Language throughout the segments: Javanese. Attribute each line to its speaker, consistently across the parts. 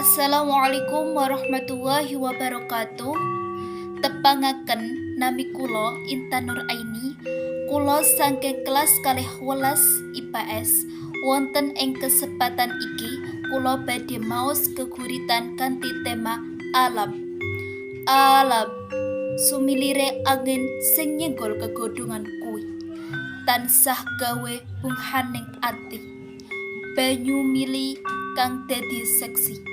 Speaker 1: Assalamualaikum warahmatullahi wabarakatuh. Tepangaken nami kulo Intan Nur Aini. Kulo saking kelas kalih welas IPS. Wonten ing kesempatan iki kulo badhe maos geguritan kanthi tema alam. Alam sumilire angin sing nyenggol kegodhongan kuwi. Tansah gawe bunghaning ati. Banyu mili kang dadi seksi.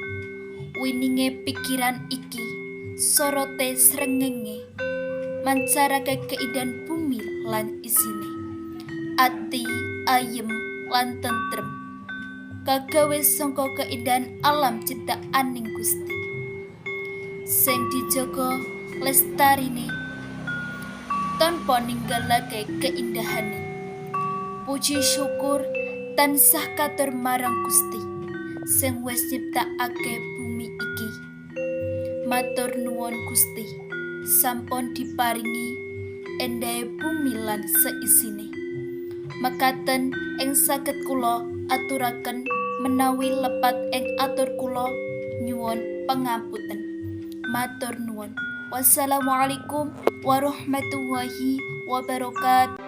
Speaker 1: Wininge pikiran iki sorote srengenge mancarake keindahan bumi lan isine. Ati ayem lan tentrem kagawe sangka keindahan alam ciptaaning Gusti sing dijaga lestarine tanpa ninggalake keindahane. Puji syukur tansah katur marang Gusti sing wis nyiptakake bumi iki. Matur nuwun Gusti, sampun diparingi endahe bumi lan seisine. Mekaten ing saged kula aturaken menawi lepat ing atur kula nyuwun pangapunten. Matur nuwun. Wassalamualaikum warahmatullahi wabarakatuh.